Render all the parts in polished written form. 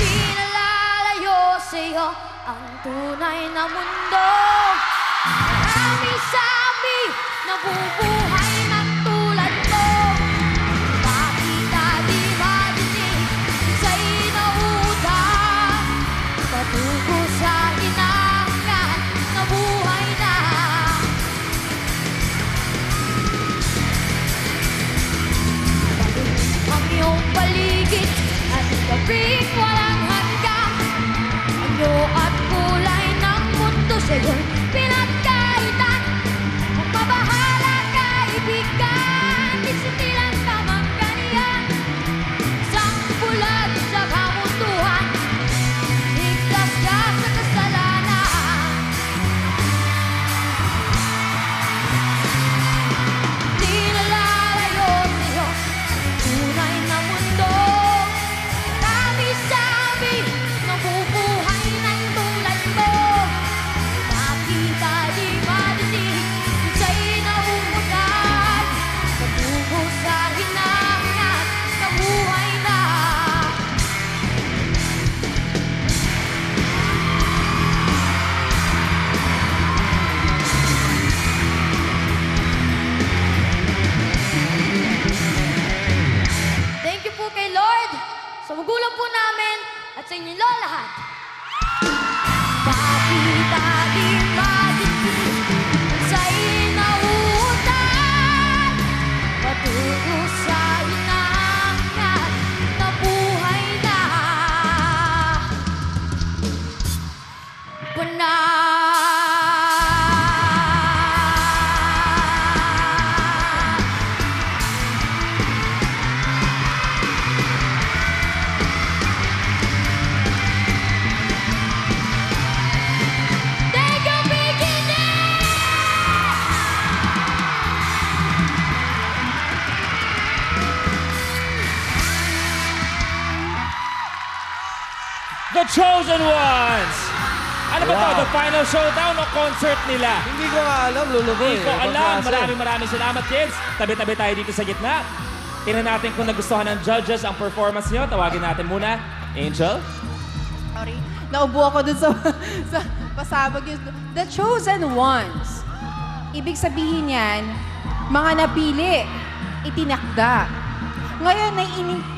Di nalalayo sa'yo ang tunay na mundo. Marami-sami nabubuhay ng tulad mo. Makita di madinig sa'y nautang. Patungo sa hinangan na buhay na. Ang iyong paligid at gabing walang hanggang. Anyo at kulay ng mundo sa'yo'y pinagkaitan. Kung mabahala kaibigan, disinilan ka mang ganyan. Isang bulag sa kamunduhan, ligtas ka sa kasalanan. Di nalalayo sa'yo tunay na mundo. Marami-sami nabubuhay ng tulad mo. Makita di madinig sa'y nauunan. Patungo sa hinangan na buhay na. Thank you po kay Lord, sa magulang po namin, at sa inyo lahat. Makita di madinig sa'y nauutan. Patungo sa hinangan na buhay na. Thank you, beginning! The Chosen Ones! Ano ba to? The final showdown o concert nila? Hindi ko nga alam, Luluboy. Hindi ko alam. Maraming salamat, kids. Tabi-tabi tayo dito sa gitna. Tingnan natin kung nagustuhan ng judges ang performance nyo. Tawagin natin muna. Angel? Sorry. Naubo ako dun sa pasabog yun. The Chosen Ones. Ibig sabihin yan, mga napili, itinakda. Ngayon,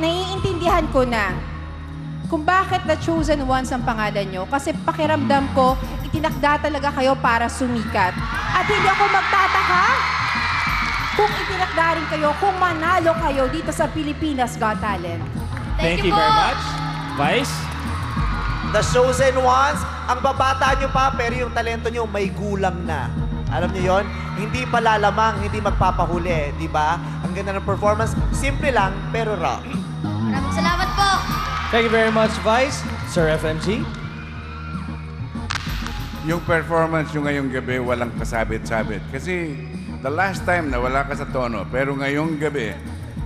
naiintindihan ko na kung bakit The Chosen Ones ang pangalan nyo. Kasi pakiramdam ko, itinakda talaga kayo para sumikat. At hindi ako magtataka kung itinakda rin kayo, kung manalo kayo dito sa Pilipinas Got Talent. Thank you very much. Vice? The Chosen Ones, ang babata nyo pa, pero yung talento nyo may gulang na. Alam niyo yon? Hindi pa lalamang, hindi magpapahuli, di ba? Ang ganda ng performance, simple lang, pero raw. Maraming salamat po. Thank you very much, Vice. Sir FMG. Yung performance nyo ngayong gabi, walang kasabit-sabit. Kasi the last time na wala ka sa tono, pero ngayong gabi,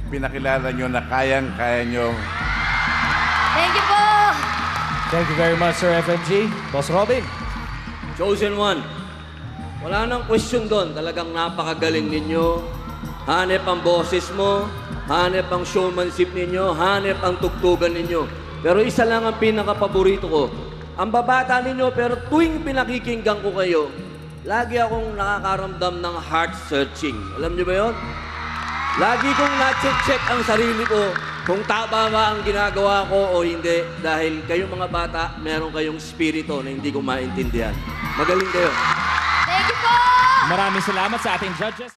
pinakilala nyo na kayang-kaya nyo. Thank you po. Thank you very much, Sir FMG. Boss Robin. Chosen One. Wala nang question doon. Talagang napakagaling ninyo. Hanep ang boses mo. Hanep ang showmanship ninyo. Hanep ang tugtugan ninyo. Pero isa lang ang pinaka-paborito ko. Ang babata ninyo, pero tuwing pinakikinggan ko kayo, lagi akong nakakaramdam ng heart-searching. Alam niyo ba yun? Lagi kong na-check ang sarili ko kung tama ba ang ginagawa ko o hindi. Dahil kayong mga bata, meron kayong spirito na hindi ko maintindihan. Magaling kayo. Thank you po. Maraming salamat sa ating judges.